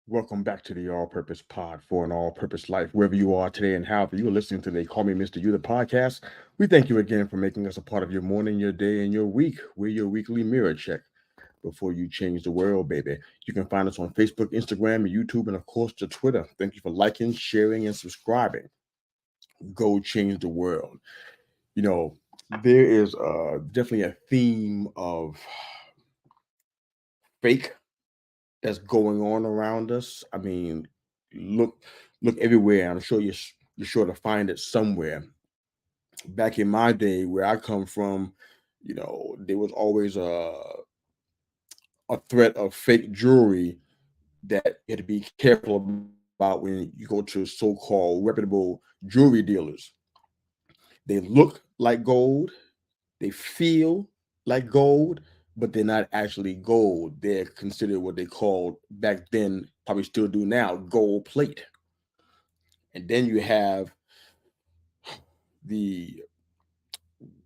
Welcome back to the All Purpose Pod for an All Purpose Life. Wherever you are today and however you are listening today, call me Mr. You, the podcast. We thank you again for making us a part of your morning, your day, and your week. We're your weekly mirror check before you change the world, baby. You can find us on Facebook, Instagram, YouTube, and of course, to Twitter. Thank you for liking, sharing, and subscribing. Go change the world. You know, there is definitely a theme of fake that's going on around us. I mean, look look everywhere. I'm sure you're sure to find it somewhere. Back in my day, where I come from, there was always a threat of fake jewelry that you had to be careful about when you go to so-called reputable jewelry dealers. They look like gold, they feel like gold, but they're not actually gold. They're considered what they called back then, probably still do now, gold plate. And then you have the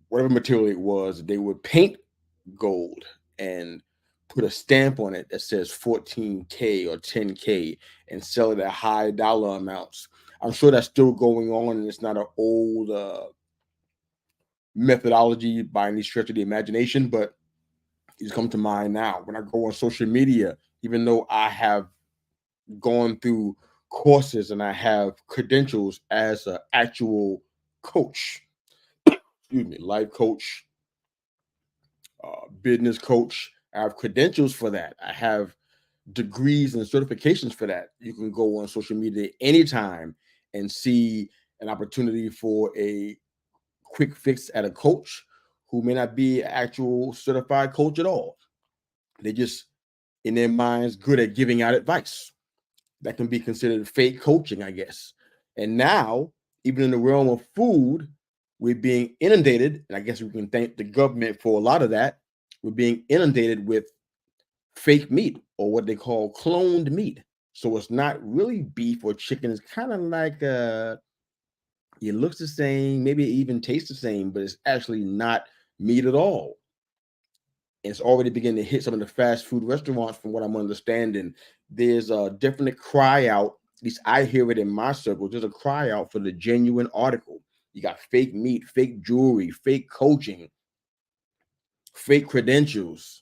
whatever material it was, they would paint gold and put a stamp on it that says 14K or 10K and sell it at high dollar amounts. I'm sure that's still going on, and it's not an old methodology by any stretch of the imagination, but it's come to mind now. When I go on social media, even though I have gone through courses and I have credentials as an actual coach, excuse me, life coach, business coach. I have credentials for that. I have degrees and certifications for that. You can go on social media anytime and see an opportunity for a quick fix at a coach who may not be an actual certified coach at all. They just, in their minds, good at giving out advice. That can be considered fake coaching, I guess. And now, even in the realm of food, we're being inundated, and I guess we can thank the government for a lot of that. We're being inundated with fake meat or what they call cloned meat. So it's not really beef or chicken. It's kind of like it looks the same, maybe it even tastes the same, but it's actually not meat at all. And it's already beginning to hit some of the fast food restaurants, from what I'm understanding. There's a definite cry out, at least I hear it in my circles. There's a cry out for the genuine article. You got fake meat, fake jewelry, fake coaching, fake credentials,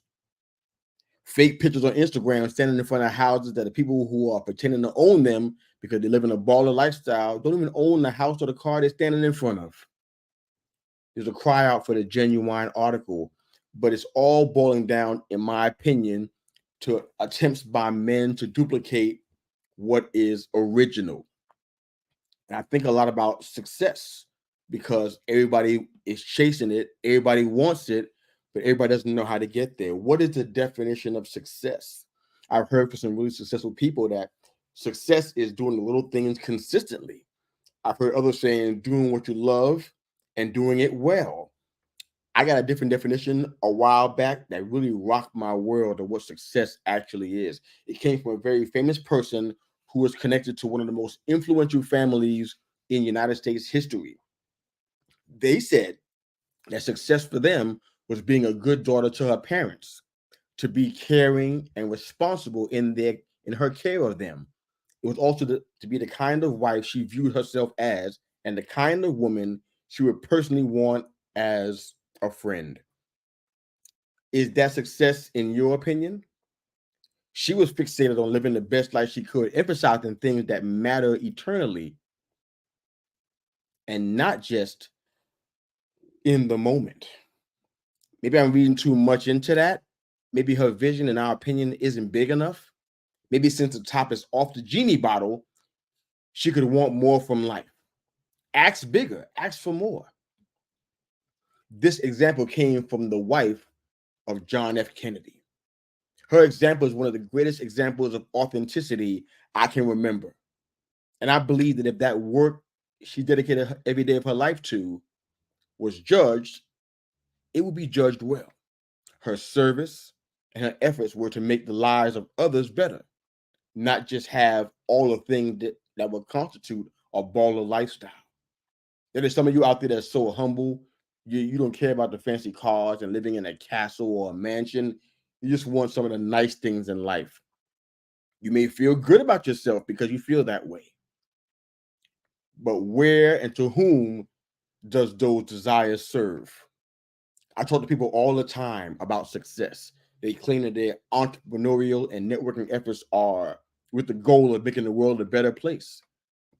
fake pictures on Instagram standing in front of houses that the people who are pretending to own them because they live in a baller lifestyle don't even own the house or the car they're standing in front of. There's a cry out for the genuine article, but it's all boiling down, in my opinion, to attempts by men to duplicate what is original. And I think a lot about success because everybody is chasing it, everybody wants it, but everybody doesn't know how to get there. What is the definition of success? I've heard from some really successful people that success is doing the little things consistently. I've heard others saying doing what you love and doing it well. I got a different definition a while back that really rocked my world of what success actually is. It came from a very famous person who was connected to one of the most influential families in United States history. They said that success for them was being a good daughter to her parents, to be caring and responsible in her care of them. It was also to be the kind of wife she viewed herself as, and the kind of woman she would personally want as a friend. Is that success in your opinion? She was fixated on living the best life she could, emphasizing things that matter eternally and not just in the moment. Maybe I'm reading too much into that. Maybe her vision, in our opinion, isn't big enough. Maybe since the top is off the genie bottle, she could want more from life. Ask bigger, ask for more. This example came from the wife of John F. Kennedy. Her example is one of the greatest examples of authenticity I can remember. And I believe that if that work she dedicated every day of her life to was judged, it would be judged well. Her service and her efforts were to make the lives of others better, not just have all the things that would constitute a baller lifestyle. There is some of you out there that's so humble. You don't care about the fancy cars and living in a castle or a mansion. You just want some of the nice things in life. You may feel good about yourself because you feel that way. But where and to whom does those desires serve? I talk to people all the time about success. They claim that their entrepreneurial and networking efforts are with the goal of making the world a better place.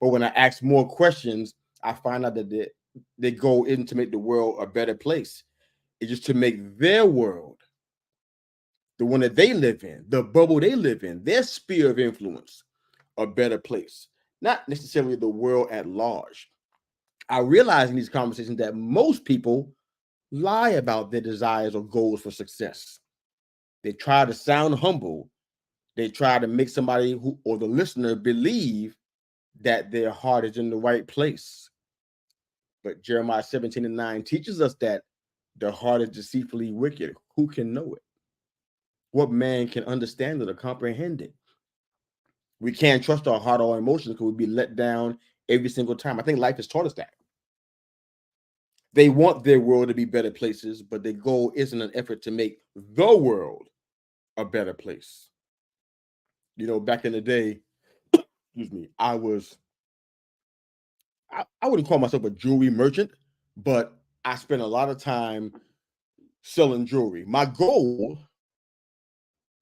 But when I ask more questions, I find out that they go in to make the world a better place. It's just to make their world, the one that they live in, the bubble they live in, their sphere of influence, a better place, not necessarily the world at large. I realize in these conversations that most people lie about their desires or goals for success. They try to sound humble. They try to make somebody who or the listener believe that their heart is in the right place. But Jeremiah 17:9 teaches us that the heart is deceitfully wicked. Who can know it? What man can understand it or comprehend it? We can't trust our heart or emotions because we'll be let down every single time. I think life has taught us that. They want their world to be better places, but their goal isn't an effort to make the world a better place. Back in the day, excuse me, I wouldn't call myself a jewelry merchant, but I spent a lot of time selling jewelry. My goal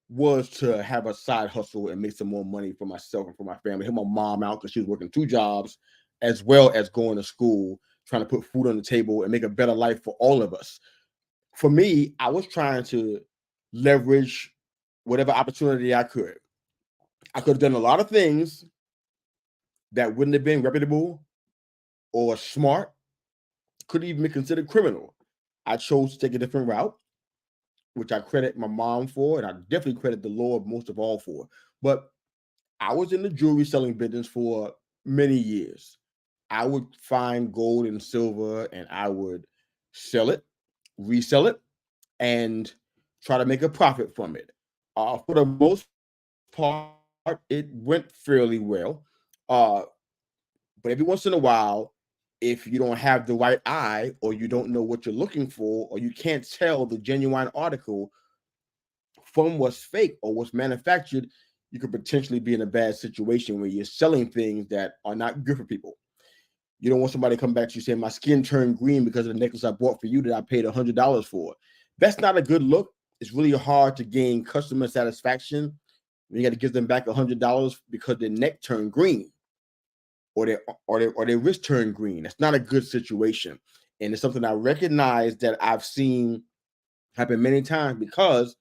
was to have a side hustle and make some more money for myself and for my family. Help my mom out because she was working two jobs as well as going to school, trying to put food on the table and make a better life for all of us. For me, I was trying to leverage whatever opportunity I could. I could have done a lot of things that wouldn't have been reputable or smart, could even be considered criminal. I chose to take a different route, which I credit my mom for, and I definitely credit the Lord most of all for. But I was in the jewelry selling business for many years. I would find gold and silver and I would sell it, resell it, and try to make a profit from it. For the most part, it went fairly well. Uh, but every once in a while, if you don't have the right eye or you don't know what you're looking for or you can't tell the genuine article from what's fake or what's manufactured, you could potentially be in a bad situation where you're selling things that are not good for people. You don't want somebody to come back to you saying, my skin turned green because of the necklace I bought for you that I paid $100 for. That's not a good look. It's really hard to gain customer satisfaction. You got to give them back $100 because their neck turned green or their wrist turned green. That's not a good situation. And it's something I recognize that I've seen happen many times because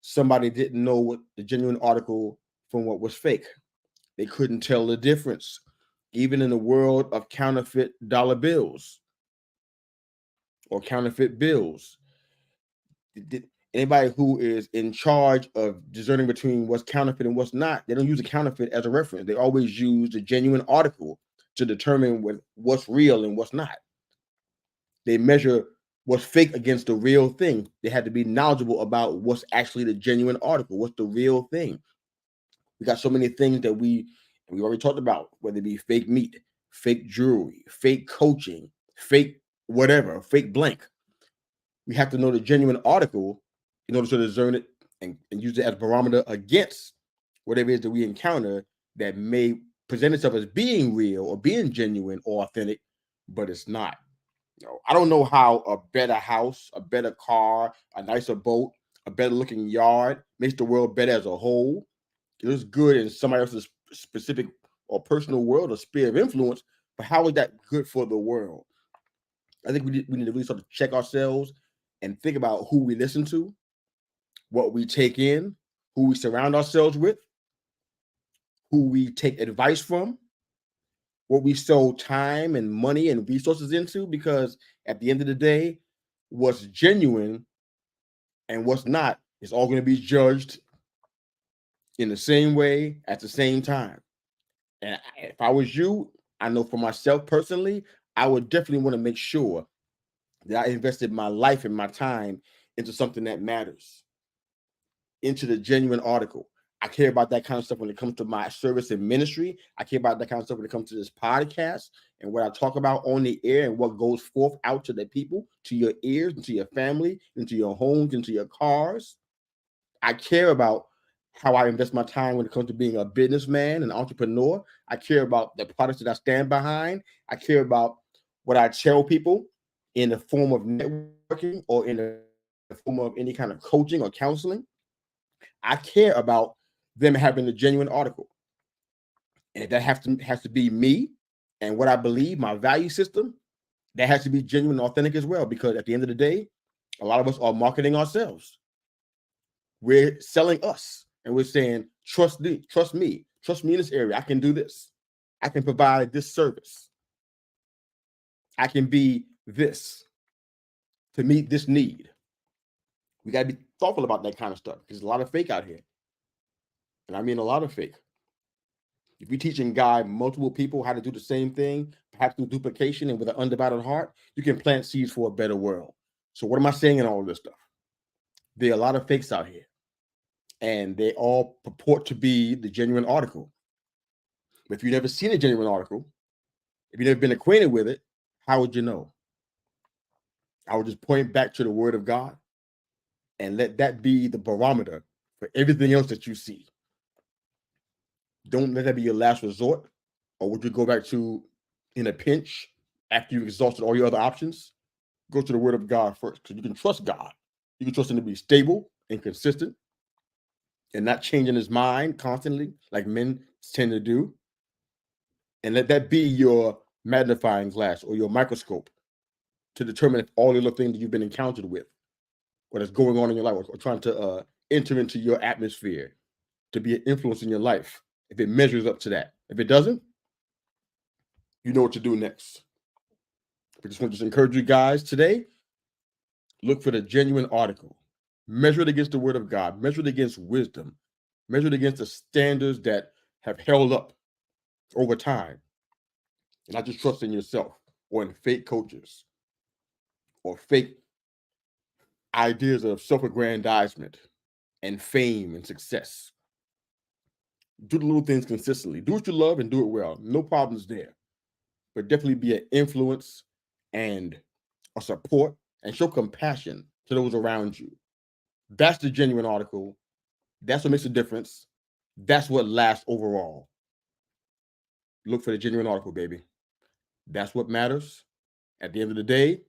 somebody didn't know what the genuine article from what was fake. They couldn't tell the difference. Even in the world of counterfeit dollar bills or counterfeit bills, anybody who is in charge of discerning between what's counterfeit and what's not, they don't use a counterfeit as a reference. They always use the genuine article to determine what's real and what's not. They measure what's fake against the real thing. They had to be knowledgeable about what's actually the genuine article, what's the real thing. We got so many things that we already talked about, whether it be fake meat, fake jewelry, fake coaching, fake whatever, fake blank. We have to know the genuine article in order to discern it and use it as a barometer against whatever it is that we encounter that may present itself as being real or being genuine or authentic, but it's not. I don't know how a better house, a better car, a nicer boat, a better looking yard makes the world better as a whole. It looks good in somebody else's specific or personal world or sphere of influence, but how is that good for the world? I think we need to really sort of check ourselves and think about who we listen to, what we take in, who we surround ourselves with, who we take advice from, what we sow time and money and resources into, because at the end of the day, what's genuine and what's not is all going to be judged in the same way at the same time. And if I was you, I know for myself personally, I would definitely want to make sure that I invested my life and my time into something that matters, into the genuine article. I care about that kind of stuff when it comes to my service and ministry. I care about that kind of stuff when it comes to this podcast and what I talk about on the air and what goes forth out to the people, to your ears, into your family, into your homes, into your cars. I care about how I invest my time when it comes to being a businessman, an entrepreneur. I care about the products that I stand behind. I care about what I tell people in the form of networking or in the form of any kind of coaching or counseling. I care about them having a genuine article. And that has to be me and what I believe, my value system, that has to be genuine and authentic as well. Because at the end of the day, a lot of us are marketing ourselves. We're selling us and we're saying, trust me, trust me in this area. I can do this. I can provide this service. I can be this to meet this need. We got to be thoughtful about that kind of stuff because there's a lot of fake out here. And I mean a lot of fake. If you teach and guide multiple people how to do the same thing, perhaps through duplication and with an undivided heart, you can plant seeds for a better world. So what am I saying in all of this stuff? There are a lot of fakes out here, and they all purport to be the genuine article. But if you've never seen a genuine article, if you've never been acquainted with it, how would you know? I would just point back to the word of God and let that be the barometer for everything else that you see. Don't let that be your last resort, or would you go back to in a pinch after you've exhausted all your other options? Go to the word of God first because you can trust God. You can trust him to be stable and consistent and not changing his mind constantly like men tend to do. And let that be your magnifying glass or your microscope to determine if all the other things that you've been encountered with, what is going on in your life, or trying to enter into your atmosphere to be an influence in your life, if it measures up to that. If it doesn't, you know what to do next. I just want to encourage you guys today, look for the genuine article. Measure it against the word of God. Measure it against wisdom. Measure it against the standards that have held up over time. And not just trust in yourself or in fake coaches or fake ideas of self-aggrandizement and fame and success. Do the little things consistently. Do what you love and do it well. No problems there. But definitely be an influence and a support and show compassion to those around you. That's the genuine article. That's what makes a difference. That's what lasts overall. Look for the genuine article, baby. That's what matters. At the end of the day,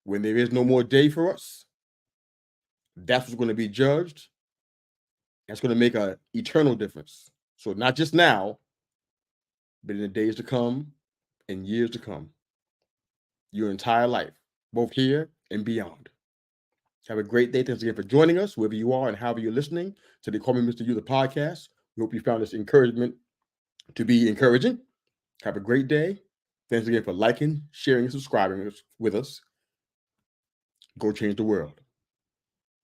when there is no more day for us, that's what's going to be judged. That's going to make an eternal difference. So not just now, but in the days to come and years to come, your entire life, both here and beyond. Have a great day. Thanks again for joining us, wherever you are and however you're listening to the Call Me Mr. You, the podcast. We hope you found this encouragement to be encouraging. Have a great day. Thanks again for liking, sharing, and subscribing with us. Go change the world.